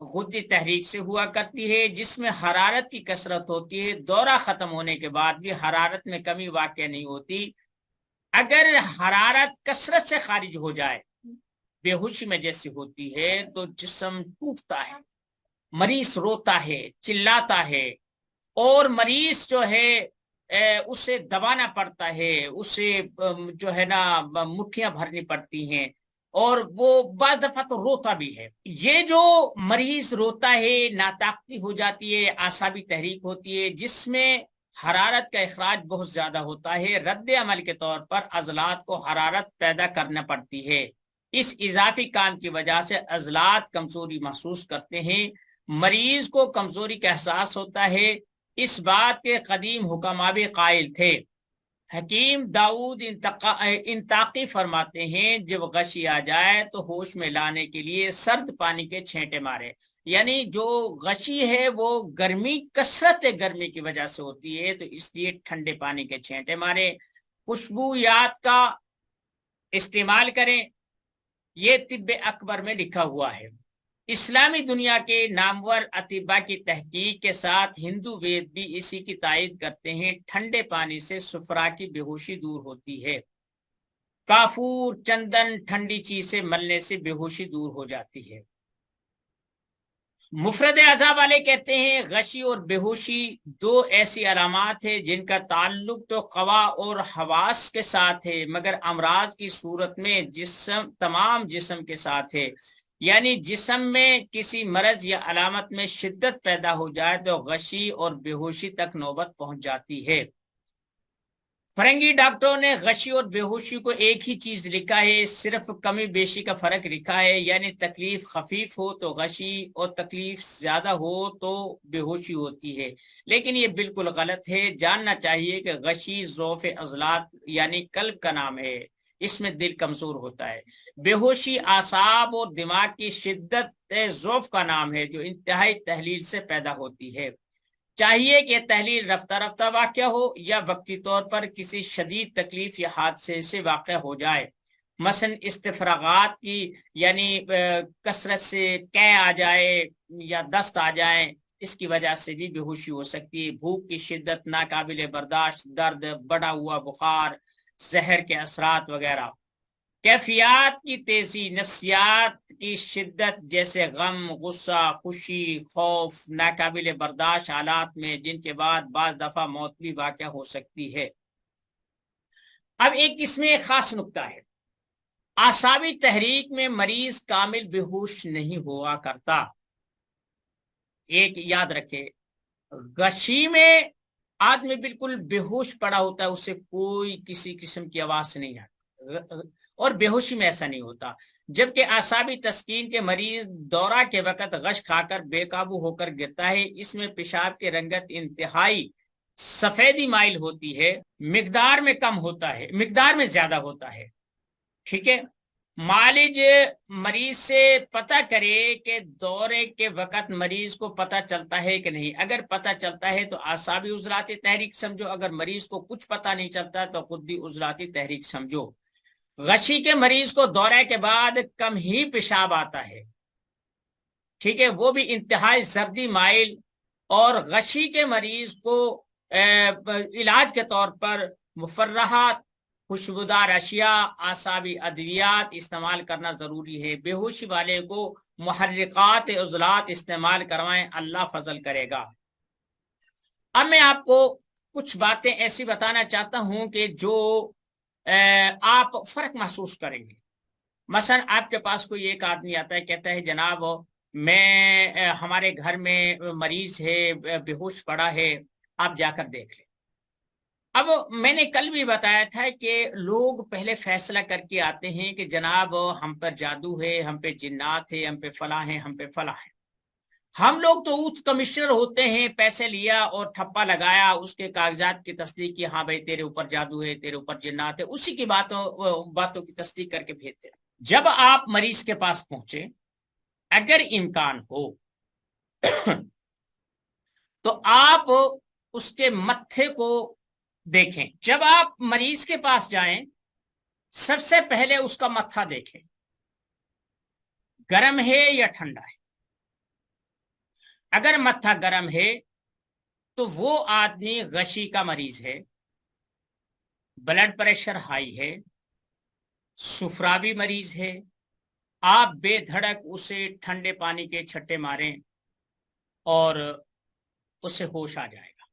غدی تحریک سے ہوا کرتی ہے، جس میں حرارت کی کثرت ہوتی ہے، دورہ ختم ہونے کے بعد بھی حرارت میں کمی واقع نہیں ہوتی۔ اگر حرارت کثرت سے خارج ہو جائے، بے ہوشی میں جیسی ہوتی ہے، تو جسم ٹوٹتا ہے، مریض روتا ہے، چلاتا ہے، اور مریض جو ہے اسے دبانا پڑتا ہے، اسے جو ہے نا مٹھیاں بھرنی پڑتی ہیں، اور وہ بعض دفعہ تو روتا بھی ہے۔ یہ جو مریض روتا ہے، ناطاقتی ہو جاتی ہے، اعصابی تحریک ہوتی ہے، جس میں حرارت کا اخراج بہت زیادہ ہوتا ہے، رد عمل کے طور پر عضلات کو حرارت پیدا کرنا پڑتی ہے۔ اس اضافی کام کی وجہ سے عضلات کمزوری محسوس کرتے ہیں، مریض کو کمزوری کا احساس ہوتا ہے۔ اس بات کے قدیم حکما بھی قائل تھے۔ حکیم داؤد انتاقی فرماتے ہیں، جب غشی آ جائے تو ہوش میں لانے کے لیے سرد پانی کے چھینٹے مارے، یعنی جو غشی ہے وہ کثرت گرمی کی وجہ سے ہوتی ہے، تو اس لیے ٹھنڈے پانی کے چھینٹے مارے، خوشبویات کا استعمال کریں۔ یہ طب اکبر میں لکھا ہوا ہے۔ اسلامی دنیا کے نامور اطباء کی تحقیق کے ساتھ ہندو وید بھی اسی کی تائید کرتے ہیں، ٹھنڈے پانی سے سفرا کی بے ہوشی دور ہوتی ہے۔ کافور، چندن، ٹھنڈی چیز سے ملنے سے بے ہوشی دور ہو جاتی ہے۔ مفرد اعضاء والے کہتے ہیں، غشی اور بے ہوشی دو ایسی علامات ہیں جن کا تعلق تو قوا اور حواس کے ساتھ ہے، مگر امراض کی صورت میں تمام جسم کے ساتھ ہے۔ یعنی جسم میں کسی مرض یا علامت میں شدت پیدا ہو جائے تو غشی اور بے ہوشی تک نوبت پہنچ جاتی ہے۔ فرنگی ڈاکٹروں نے غشی اور بے ہوشی کو ایک ہی چیز لکھا ہے، صرف کمی بیشی کا فرق لکھا ہے، یعنی تکلیف خفیف ہو تو غشی اور تکلیف زیادہ ہو تو بے ہوشی ہوتی ہے، لیکن یہ بالکل غلط ہے۔ جاننا چاہیے کہ غشی ضعف عضلات یعنی قلب کا نام ہے، اس میں دل کمزور ہوتا ہے۔ بے ہوشی اعصاب اور دماغ کی شدت ضعف کا نام ہے، جو انتہائی تحلیل سے پیدا ہوتی ہے۔ چاہیے کہ تحلیل رفتہ رفتہ واقع ہو یا وقتی طور پر کسی شدید تکلیف یا حادثے سے واقع ہو جائے، مثلا استفراغات کی یعنی کثرت سے قے آ جائے یا دست آ جائے، اس کی وجہ سے بھی بے ہوشی ہو سکتی ہے۔ بھوک کی شدت، ناقابل برداشت درد، بڑھا ہوا بخار، زہر کے اثرات وغیرہ۔ کیفیات کی تیزی، نفسیات کی شدت جیسے غم، غصہ، خوشی، خوف، ناقابل برداشت حالات میں جن کے بعد بعض دفعہ موت بھی واقع ہو سکتی ہے۔ اب اس میں ایک خاص نکتہ ہے، اعصابی تحریک میں مریض کامل بے ہوش نہیں ہوا کرتا۔ ایک یاد رکھے، غشی میں آدمی بالکل بے ہوش پڑا ہوتا ہے، اسے کوئی کسی قسم کی آواز نہیں آتی، اور بے ہوشی میں ایسا نہیں ہوتا۔ جبکہ اعصابی تسکین کے مریض دورہ کے وقت غش کھا کر بے قابو ہو کر گرتا ہے، اس میں پیشاب کی رنگت انتہائی سفیدی مائل ہوتی ہے، مقدار میں کم ہوتا ہے، مقدار میں زیادہ ہوتا ہے۔ ٹھیک ہے، معالج مریض سے پتہ کرے کہ دورے کے وقت مریض کو پتہ چلتا ہے کہ نہیں۔ اگر پتہ چلتا ہے تو اعصابی عضلاتی تحریک سمجھو، اگر مریض کو کچھ پتہ نہیں چلتا تو خودی عضلاتی تحریک سمجھو۔ غشی کے مریض کو دورے کے بعد کم ہی پیشاب آتا ہے، ٹھیک ہے، وہ بھی انتہائی زردی مائل، اور غشی کے مریض کو علاج کے طور پر مفرحات، خوشبودار اشیاء، اعصابی ادویات استعمال کرنا ضروری ہے۔ بے ہوشی والے کو محرکات عضلات استعمال کروائیں، اللہ فضل کرے گا۔ اب میں آپ کو کچھ باتیں ایسی بتانا چاہتا ہوں کہ جو آپ فرق محسوس کریں گے۔ مثلا آپ کے پاس کوئی ایک آدمی آتا ہے، کہتا ہے جناب میں ہمارے گھر میں مریض ہے، بے ہوش پڑا ہے، آپ جا کر دیکھ لیں۔ اب میں نے کل بھی بتایا تھا کہ لوگ پہلے فیصلہ کر کے آتے ہیں کہ جناب ہم پر جادو ہے، ہم پہ جنات ہے، ہم پہ فلاں ہے، ہم پہ فلاں ہے۔ ہم لوگ تو اوت کمشنر ہوتے ہیں، پیسے لیا اور ٹھپا لگایا، اس کے کاغذات کی تصدیق کی، ہاں بھائی تیرے اوپر جادو ہے، تیرے اوپر جنات ہے، اسی کی باتوں کی تصدیق کر کے بھیجتے۔ جب آپ مریض کے پاس پہنچے، اگر امکان ہو تو آپ اس کے متھے کو دیکھیں۔ جب آپ مریض کے پاس جائیں، سب سے پہلے اس کا متھا دیکھیں، گرم ہے یا ٹھنڈا ہے۔ اگر متھا گرم ہے تو وہ آدمی غشی کا مریض ہے، بلڈ پریشر ہائی ہے، سفرابی مریض ہے، آپ بے دھڑک اسے ٹھنڈے پانی کے چھٹے ماریں اور اسے ہوش آ جائے گا۔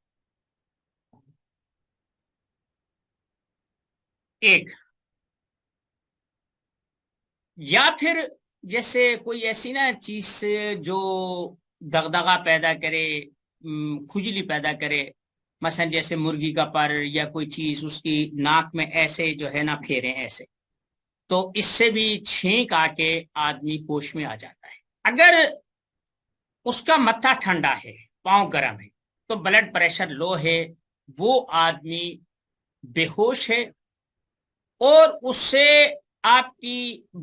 ایک، یا پھر جیسے کوئی ایسی نا چیز سے جو دغدغہ پیدا کرے، کھجلی پیدا کرے، مثلا جیسے مرغی کا پر یا کوئی چیز اس کی ناک میں ایسے جو ہے نا پھیرے ایسے، تو اس سے بھی چھینک آ کے آدمی ہوش میں آ جاتا ہے۔ اگر اس کا متھا ٹھنڈا ہے، پاؤں گرم ہے، تو بلڈ پریشر لو ہے، وہ آدمی بے ہوش ہے، اور اس سے آپ کی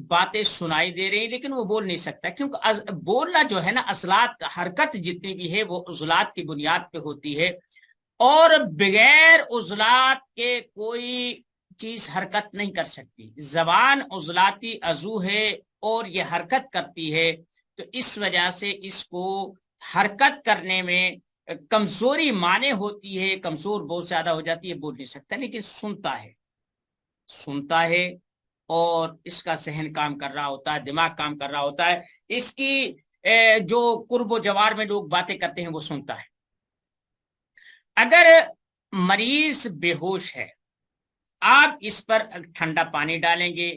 باتیں سنائی دے رہی ہیں لیکن وہ بول نہیں سکتا، کیونکہ بولنا جو ہے نا عضلات حرکت جتنی بھی ہے وہ عضلات کی بنیاد پہ ہوتی ہے، اور بغیر عضلات کے کوئی چیز حرکت نہیں کر سکتی۔ زبان عضلاتی عضو ہے اور یہ حرکت کرتی ہے، تو اس وجہ سے اس کو حرکت کرنے میں کمزوری مانے ہوتی ہے، کمزور بہت زیادہ ہو جاتی ہے، بول نہیں سکتا لیکن سنتا ہے اور اس کا ذہن کام کر رہا ہوتا ہے، دماغ کام کر رہا ہوتا ہے، اس کی جو قرب و جوار میں لوگ باتیں کرتے ہیں وہ سنتا ہے۔ اگر مریض بے ہوش ہے، آپ اس پر ٹھنڈا پانی ڈالیں گے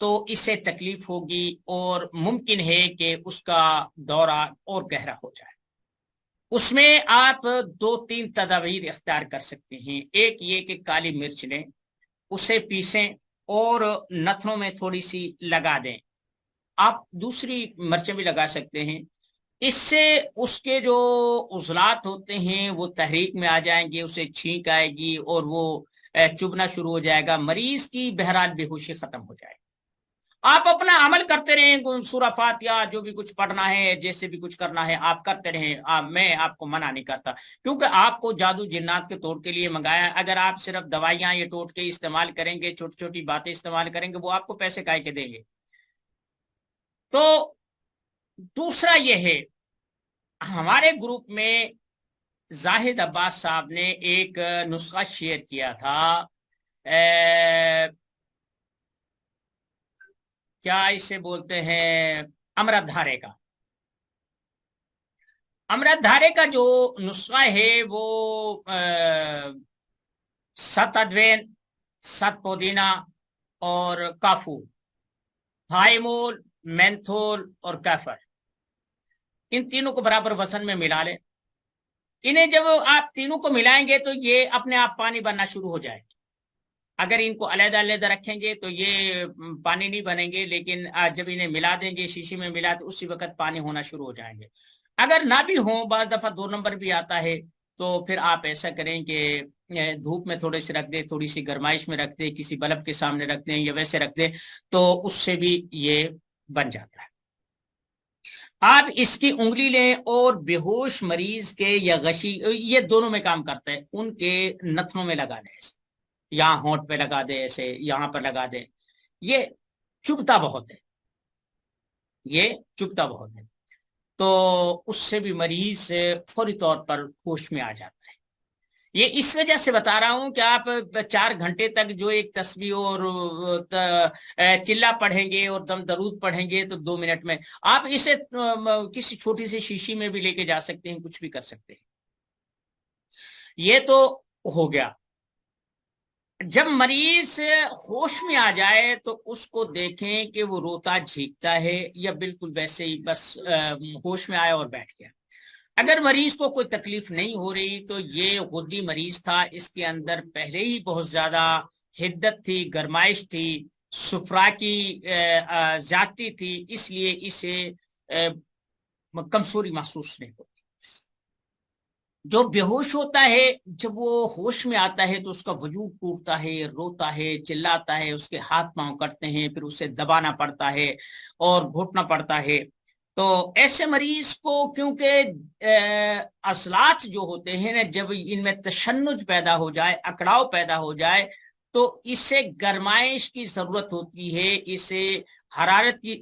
تو اس سے تکلیف ہوگی اور ممکن ہے کہ اس کا دورہ اور گہرا ہو جائے۔ اس میں آپ دو تین تدابیر اختیار کر سکتے ہیں۔ ایک یہ کہ کالی مرچ لیں، اسے پیسیں اور نتنوں میں تھوڑی سی لگا دیں، آپ دوسری مرچیں بھی لگا سکتے ہیں۔ اس سے اس کے جو عضلات ہوتے ہیں وہ تحریک میں آ جائیں گے، اسے چھینک آئے گی اور وہ چبھنا شروع ہو جائے گا، مریض کی بہرحال بے ہوشی ختم ہو جائے گی۔ آپ اپنا عمل کرتے رہیں، سورہ فاتحہ جو بھی کچھ پڑھنا ہے، جیسے بھی کچھ کرنا ہے آپ کرتے رہیں، میں آپ کو منع نہیں کرتا، کیونکہ آپ کو جادو جنات کے توڑ کے لیے منگایا۔ اگر آپ صرف دوائیاں یہ ٹوٹ کے استعمال کریں گے، چھوٹی چھوٹی باتیں استعمال کریں گے، وہ آپ کو پیسے کائے کے دیں گے۔ تو دوسرا یہ ہے، ہمارے گروپ میں زاہد عباس صاحب نے ایک نسخہ شیئر کیا تھا، کیا اسے بولتے ہیں، امرت دھارے کا۔ امرت دھارے کا جو نسخہ ہے وہ 7 ادوین، 7 پودینہ اور کافور، تھائمول، مینتھول اور کیفر، ان تینوں کو برابر وزن میں ملا لیں۔ انہیں جب آپ تینوں کو ملائیں گے تو یہ اپنے آپ پانی بننا شروع ہو جائے گا۔ اگر ان کو علیحدہ علیحدہ رکھیں گے تو یہ پانی نہیں بنیں گے، لیکن جب انہیں ملا دیں گے شیشے میں ملا تو اسی وقت پانی ہونا شروع ہو جائیں گے۔ اگر نہ بھی ہوں، بعض دفعہ 2 نمبر بھی آتا ہے، تو پھر آپ ایسا کریں کہ دھوپ میں تھوڑے سے رکھ دیں، تھوڑی سی گرمائش میں رکھ دیں، کسی بلب کے سامنے رکھ دیں یا ویسے رکھ دیں، تو اس سے بھی یہ بن جاتا ہے۔ آپ اس کی انگلی لیں اور بے ہوش مریض کے یا غشی، یہ دونوں میں کام کرتا ہے، ان کے نتنوں میں لگا دیں، ایسے یہاں ہونٹ پہ لگا دیں، ایسے یہاں پر لگا دیں، یہ چبھتا بہت ہے، یہ چبھتا بہت ہے، تو اس سے بھی مریض فوری طور پر ہوش میں آ جاتا ہے۔ یہ اس وجہ سے بتا رہا ہوں کہ آپ 4 گھنٹے تک جو ایک تسبیح اور چلا پڑھیں گے اور دم درود پڑھیں گے تو 2 منٹ میں آپ اسے کسی چھوٹی سی شیشی میں بھی لے کے جا سکتے ہیں، کچھ بھی کر سکتے ہیں۔ یہ تو ہو گیا۔ جب مریض ہوش میں آ جائے تو اس کو دیکھیں کہ وہ روتا جھینکتا ہے یا بالکل ویسے ہی بس ہوش میں آیا اور بیٹھ گیا۔ اگر مریض کو کوئی تکلیف نہیں ہو رہی تو یہ غدی مریض تھا، اس کے اندر پہلے ہی بہت زیادہ حدت تھی، گرمائش تھی، سفرا کی زیادتی تھی، اس لیے اسے کمزوری محسوس نہیں ہوتی۔ جو بے ہوش ہوتا ہے جب وہ ہوش میں آتا ہے تو اس کا وجود ٹوٹتا ہے، روتا ہے، چلاتا ہے، اس کے ہاتھ پاؤں کرتے ہیں، پھر اسے دبانا پڑتا ہے اور گھٹنا پڑتا ہے۔ تو ایسے مریض کو کیونکہ عضلات جو ہوتے ہیں نا، جب ان میں تشنج پیدا ہو جائے، اکڑاؤ پیدا ہو جائے، تو اس سے گرمائش کی ضرورت ہوتی ہے، اسے حرارت کی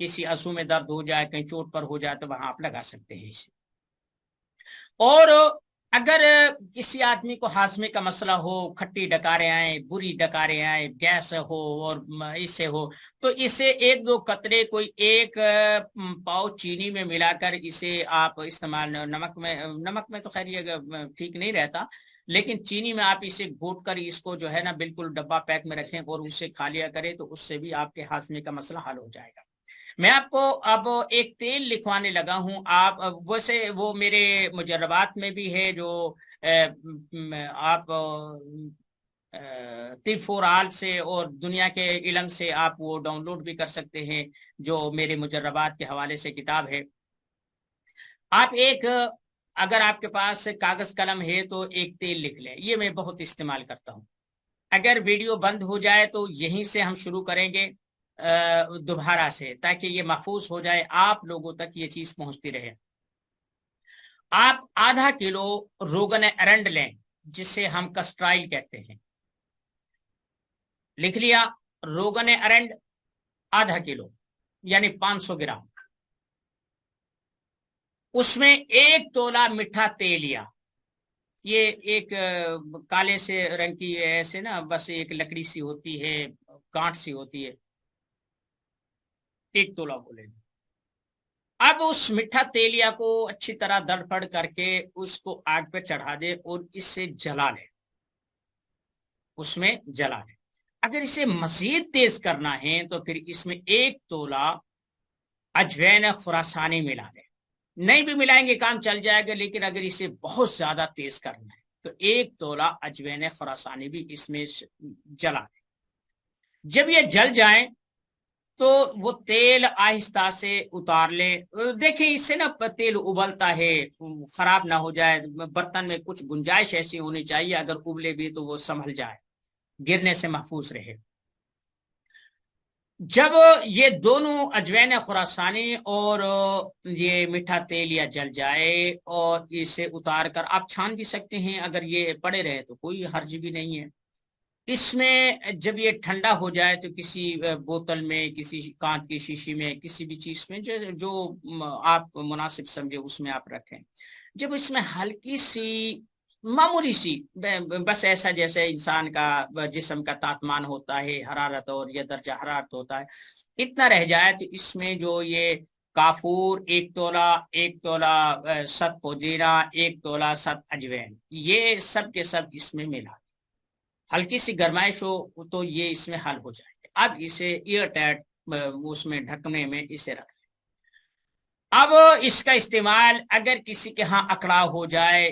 کسی عضو میں درد ہو جائے، کہیں چوٹ پر ہو جائے تو وہاں آپ لگا سکتے ہیں اسے۔ اور اگر کسی آدمی کو ہاضمے کا مسئلہ ہو، کھٹی ڈکاریں آئیں، بری ڈکاریں آئیں، گیس ہو اور اس سے ہو، تو اسے 1-2 قطرے کوئی 1 پاؤ چینی میں ملا کر اسے آپ استعمال، نمک میں تو خیر یہ ٹھیک نہیں رہتا، لیکن چینی میں آپ اسے گھوٹ کر اس کو جو ہے نا بالکل ڈبہ پیک میں رکھیں اور اسے کھا لیا کریں، تو اس سے بھی آپ کے ہاضمے کا مسئلہ حل ہو جائے گا۔ میں آپ کو اب ایک تیل لکھوانے لگا ہوں، آپ ویسے وہ میرے مجربات میں بھی ہے، جو آپ طب فور آل سے اور دنیا کے علم سے آپ وہ ڈاؤن لوڈ بھی کر سکتے ہیں، جو میرے مجربات کے حوالے سے کتاب ہے۔ آپ اگر آپ کے پاس کاغذ قلم ہے تو ایک تیل لکھ لیں، یہ میں بہت استعمال کرتا ہوں۔ اگر ویڈیو بند ہو جائے تو یہیں سے ہم شروع کریں گے دوبارہ سے، تاکہ یہ محفوظ ہو جائے، آپ لوگوں تک یہ چیز پہنچتی رہے۔ آپ ½ کلو روغن ارنڈ لیں، جسے ہم کسٹرائل کہتے ہیں، لکھ لیا۔ روغن ارنڈ ½ کلو یعنی 500 گرام، اس میں 1 تولہ میٹھا تیل لیا، یہ ایک کالے سے رنگ کی ایسے نا، بس ایک لکڑی سی ہوتی ہے، کانٹ سی ہوتی ہے، 1 تولہ بولے۔ اب اس میٹھا تیلیا کو اچھی طرح دڑ پڑ کر کے اس کو آگ پہ چڑھا دے اور اس سے جلا لے، اس میں جلا لے۔ اگر اسے مزید تیز کرنا ہے تو پھر اس میں 1 تولہ اجوین خراسانی ملا لے، نہیں بھی ملائیں گے کام چل جائے گا، لیکن اگر اسے بہت زیادہ تیز کرنا ہے تو 1 تولہ اجوین خراسانی بھی اس میں جلا لے۔ جب یہ جل جائیں تو وہ تیل آہستہ سے اتار لے۔ دیکھیں اس سے نا تیل ابلتا ہے، خراب نہ ہو جائے، برتن میں کچھ گنجائش ایسی ہونی چاہیے، اگر ابلے بھی تو وہ سنبھل جائے، گرنے سے محفوظ رہے۔ جب یہ دونوں اجوین خراسانی اور یہ میٹھا تیل یا جل جائے اور اسے اتار کر آپ چھان بھی سکتے ہیں، اگر یہ پڑے رہے تو کوئی حرج بھی نہیں ہے۔ اس میں جب یہ ٹھنڈا ہو جائے تو کسی بوتل میں، کسی کانچ کی شیشی میں، کسی بھی چیز میں جو آپ مناسب سمجھے اس میں آپ رکھیں۔ جب اس میں ہلکی سی معمولی سی، بس ایسا جیسے انسان کا جسم کا تاپمان ہوتا ہے، حرارت اور یا درجہ حرارت ہوتا ہے، اتنا رہ جائے تو اس میں جو یہ کافور 1 تولہ، 1 تولہ 7 پودینہ، 1 تولہ 7 اجوین، یہ سب کے سب اس میں ملا، ہلکی سی گرمائش ہو تو یہ اس میں حل ہو جائے گا۔ اب اسے ایئر ٹائٹ اس میں ڈھکنے میں اسے رکھ لیں۔ اب اس کا استعمال اگر کسی کے ہاں اکڑا ہو جائے،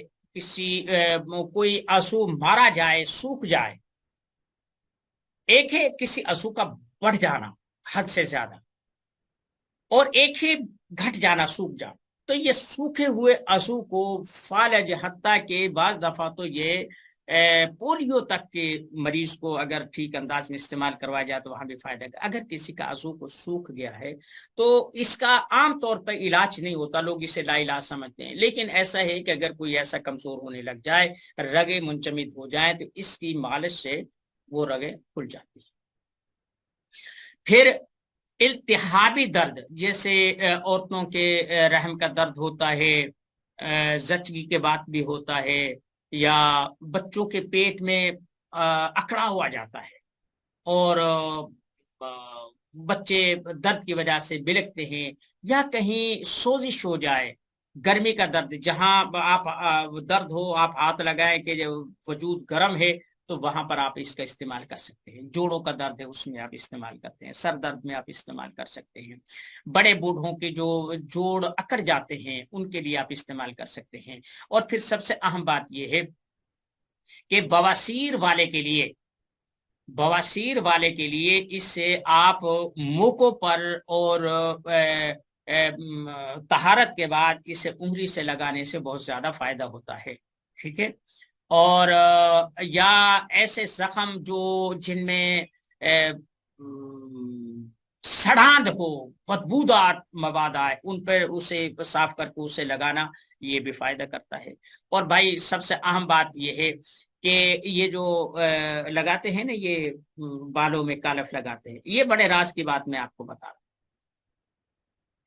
کوئی عضو مارا جائے، سوکھ جائے، ایک ہے کسی عضو کا بڑھ جانا حد سے زیادہ، اور ایک ہی گھٹ جانا، سوکھ جانا، تو یہ سوکھے ہوئے عضو کو فالج، حتیٰ کہ بعض دفعہ تو یہ پولیو تک کے مریض کو اگر ٹھیک انداز میں استعمال کروایا جائے تو وہاں بھی فائدہ ہے۔ اگر کسی کا عضو کو سوکھ گیا ہے تو اس کا عام طور پر علاج نہیں ہوتا، لوگ اسے لا علاج سمجھتے ہیں، لیکن ایسا ہے کہ اگر کوئی ایسا کمزور ہونے لگ جائے، رگیں منجمد ہو جائیں، تو اس کی مالش سے وہ رگیں کھل جاتی ہیں۔ پھر التہابی درد، جیسے عورتوں کے رحم کا درد ہوتا ہے، زچگی کے بعد بھی ہوتا ہے، یا بچوں کے پیٹ میں اکڑا ہوا جاتا ہے اور بچے درد کی وجہ سے بلکتے ہیں، یا کہیں سوزش ہو جائے، گرمی کا درد، جہاں آپ درد ہو آپ ہاتھ لگائیں کہ وجود گرم ہے تو وہاں پر آپ اس کا استعمال کر سکتے ہیں۔ جوڑوں کا درد ہے اس میں آپ استعمال کرتے ہیں، سر درد میں آپ استعمال کر سکتے ہیں، بڑے بوڑھوں کے جو جوڑ اکڑ جاتے ہیں ان کے لیے آپ استعمال کر سکتے ہیں۔ اور پھر سب سے اہم بات یہ ہے کہ بواسیر والے کے لیے اس سے آپ موقعوں پر اور طہارت کے بعد اسے انگلی سے لگانے سے بہت زیادہ فائدہ ہوتا ہے، ٹھیک ہے۔ اور یا ایسے زخم جن میں سڑاند ہو، بدبودار مواد آئے، ان پر اسے صاف کر کے اسے لگانا، یہ بھی فائدہ کرتا ہے۔ اور بھائی سب سے اہم بات یہ ہے کہ یہ جو لگاتے ہیں نا، یہ بالوں میں کالف لگاتے ہیں، یہ بڑے راز کی بات میں آپ کو بتا رہا ہوں۔